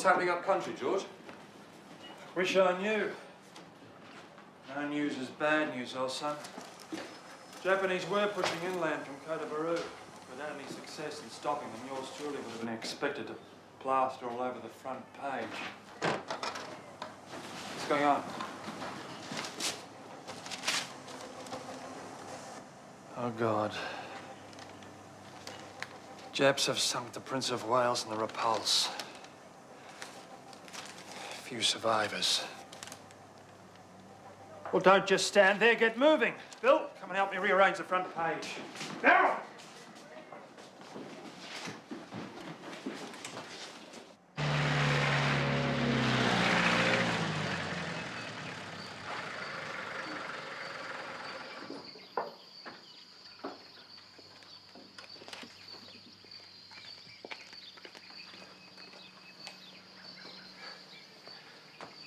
What's happening up country, George? Wish I knew. No news is bad news, old son. Japanese were pushing inland from Kota Baru. Without any success in stopping them, yours truly would have been expected to plaster all over the front page. What's going on? Oh, God. Japs have sunk the Prince of Wales and the Repulse. Few survivors. Well, don't just stand there, get moving. Bill, come and help me rearrange the front page. Now!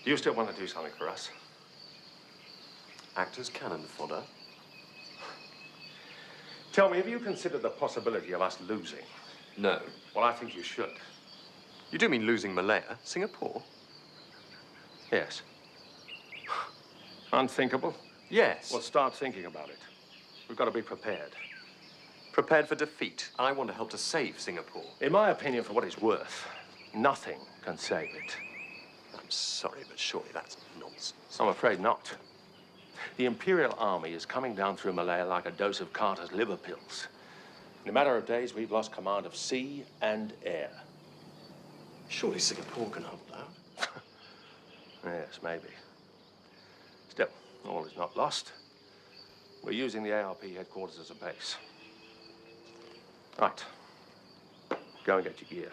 Do you still want to do something for us? Act as cannon fodder? Tell me, have you considered the possibility of us losing? No. Well, I think you should. You do mean losing Malaya, Singapore? Yes. Unthinkable? Yes. Well, start thinking about it. We've got to be prepared. Prepared for defeat. I want to help to save Singapore. In my opinion, for what it's worth, nothing can save it. I'm sorry, but surely that's nonsense. I'm afraid not. The Imperial Army is coming down through Malaya like a dose of Carter's liver pills. In a matter of days, we've lost command of sea and air. Surely Singapore can hold out. Yes, maybe. Still, all is not lost. We're using the ARP headquarters as a base. Right. Go and get your gear.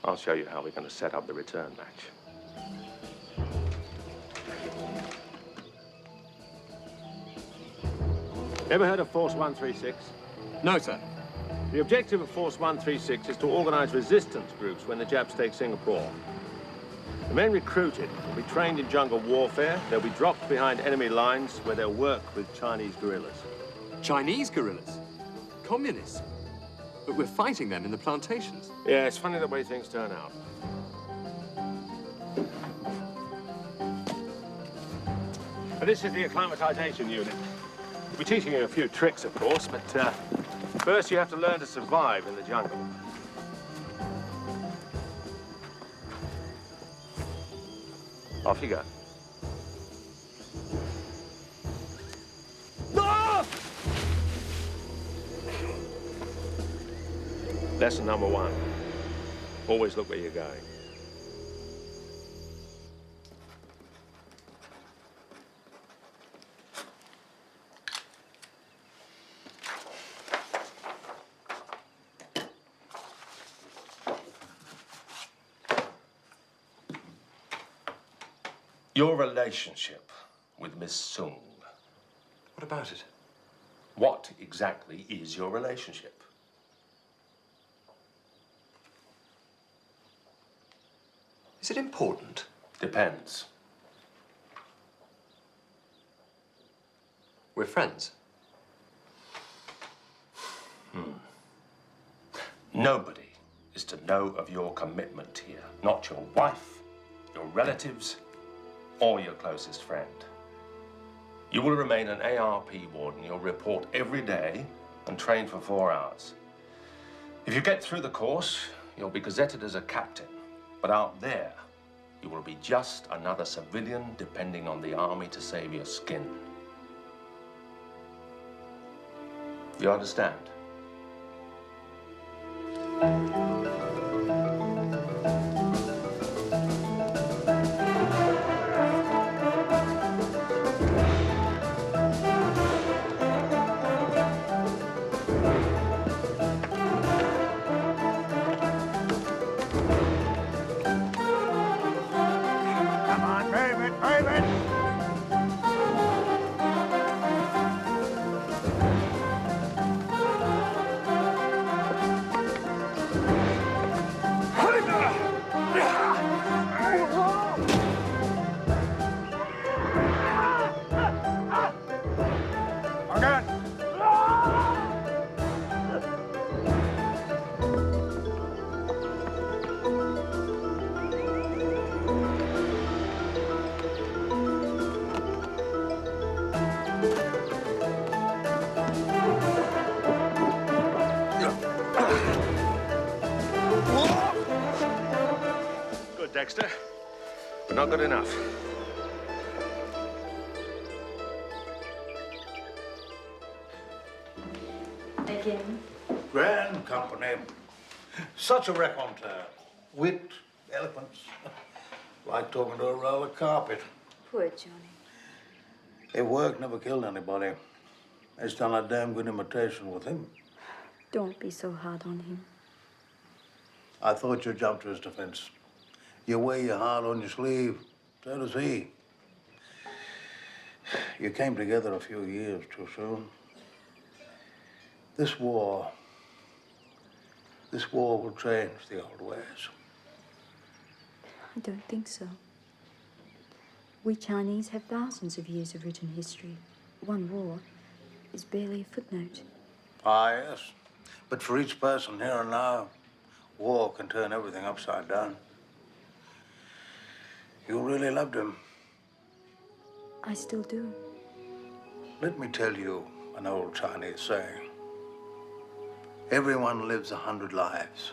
I'll show you how we're going to set up the return match. Ever heard of Force 136? No, sir. The objective of Force 136 is to organize resistance groups when the Japs take Singapore. The men recruited will be trained in jungle warfare. They'll be dropped behind enemy lines where they'll work with Chinese guerrillas. Chinese guerrillas? Communists? But we're fighting them in the plantations. Yeah, it's funny the way things turn out. And this is the acclimatization unit. We'll be teaching you a few tricks, of course, but first you have to learn to survive in the jungle. Off you go. Lesson number 1. Always look where you're going. Your relationship with Miss Sung. What about it? What exactly is your relationship? Is it important? Depends. We're friends. Nobody is to know of your commitment here. Not your wife, your relatives, or your closest friend. You will remain an ARP warden. You'll report every day and train for 4 hours. If you get through the course, you'll be gazetted as a captain. But out there, you will be just another civilian depending on the army to save your skin. You understand? Dexter, but not good enough. Again? Grand company. Such a raconteur. Wit, eloquence. Like talking to a roll of carpet. Poor Johnny. Their work never killed anybody. It's done a damn good imitation with him. Don't be so hard on him. I thought you'd jump to his defense. You wear your heart on your sleeve. So does he. You came together a few years too soon. This war will change the old ways. I don't think so. We Chinese have thousands of years of written history. One war is barely a footnote. Ah, yes. But for each person here and now, war can turn everything upside down. You really loved him. I still do. Let me tell you an old Chinese saying. Everyone lives 100 lives,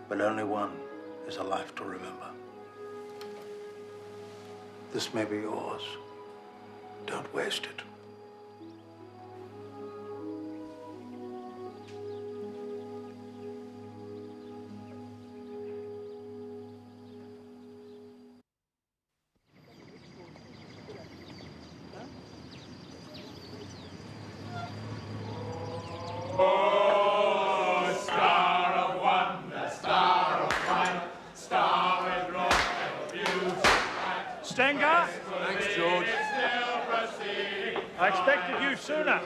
but only one is a life to remember. This may be yours. Don't waste it. Stenger? Thanks, George. I expected you sooner.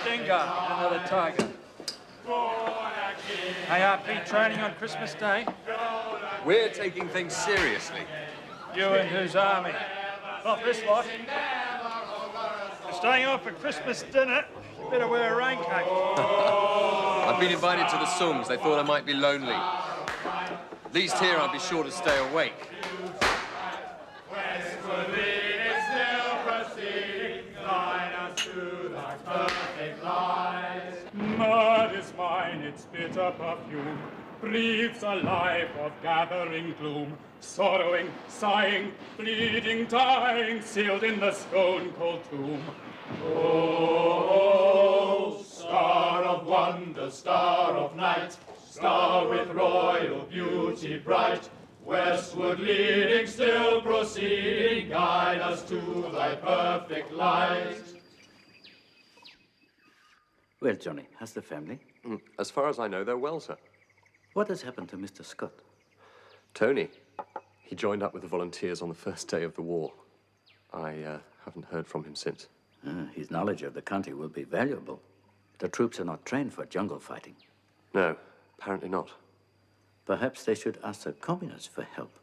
Stenger, another tiger. ARP training on Christmas Day? We're taking things seriously. You and whose army? Not this lot. You're staying off for Christmas dinner. You better wear a raincoat. I've been invited to the Sungs. They thought I might be lonely. At least here I'll be sure to stay awake. Mud is mine, its bitter perfume breathes a life of gathering gloom, sorrowing, sighing, bleeding, dying, sealed in the stone-cold tomb. Oh, star of wonder, star of night, star with royal beauty bright, westward leading, still proceeding, guide us to thy perfect light. Well, Johnny, how's the family? As far as I know, they're well, sir. What has happened to Mr. Scott? Tony, he joined up with the volunteers on the first day of the war. I haven't heard from him since. His knowledge of the country will be valuable. The troops are not trained for jungle fighting. No, apparently not. Perhaps they should ask the communists for help.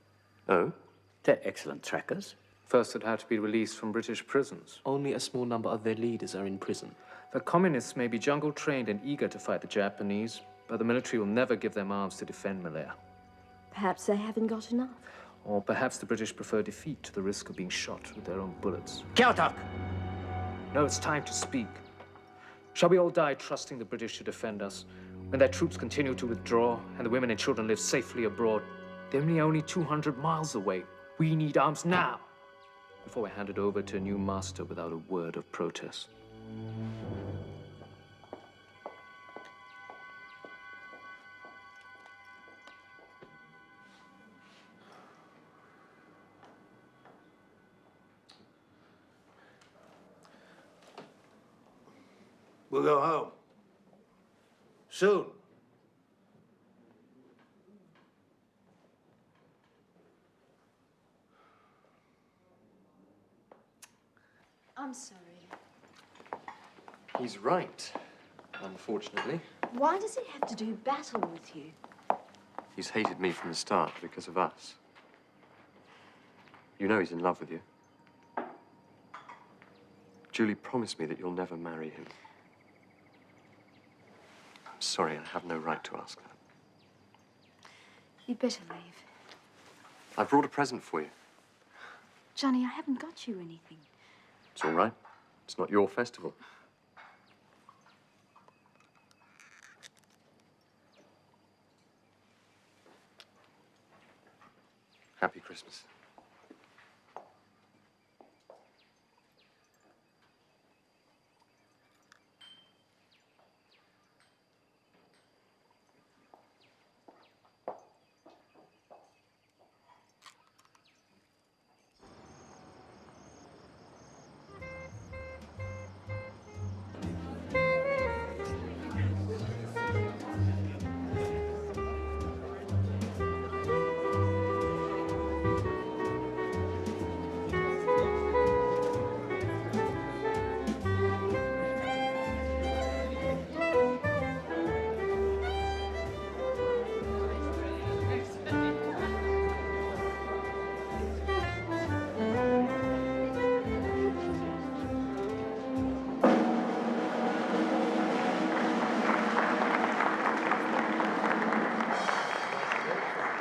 Oh? They're excellent trackers. First, they'd have to be released from British prisons. Only a small number of their leaders are in prison. The communists may be jungle-trained and eager to fight the Japanese, but the military will never give them arms to defend Malaya. Perhaps they haven't got enough. Or perhaps the British prefer defeat to the risk of being shot with their own bullets. Kautak! No, it's time to speak. Shall we all die trusting the British to defend us, when their troops continue to withdraw and the women and children live safely abroad? They're only 200 miles away. We need arms now, before we're handed over to a new master without a word of protest. We'll go home. Soon. I'm sorry. He's right, unfortunately. Why does he have to do battle with you? He's hated me from the start because of us. You know he's in love with you. Julie, promise me that you'll never marry him. I'm sorry, I have no right to ask that. You'd better leave. I brought a present for you. Johnny, I haven't got you anything. It's all right. It's not your festival. Happy Christmas.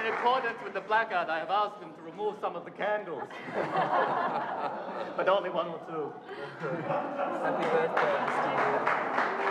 In accordance with the placard, I have asked them to remove some of the candles. But only one or two. Happy birthday, Mr. Moore.